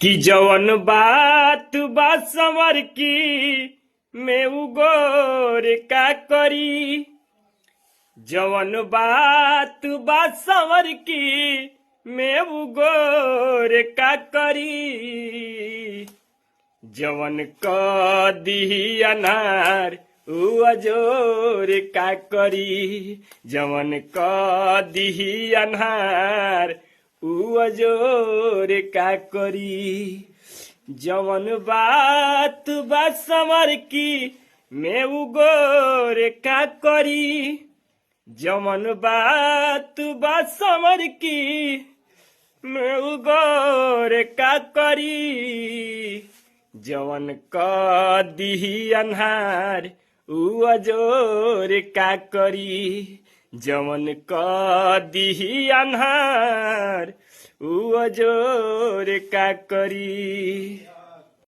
कि जवन बात बा संवर की मैं उगोर का करी। जवन बात बा संवर की मैं उगोर का करी। जवन क दिही अनार उ अजोर का करी। जवन क दिही अनार उ अजोर का करी। जवन बात बा संवर की मैं उगोर का करी। जवन बात बा संवर की मैं उगोर का करी। जवन क दिही अन्हार उ अजोर का करी। जवन क दिही अन्हार उ अजोर का करी।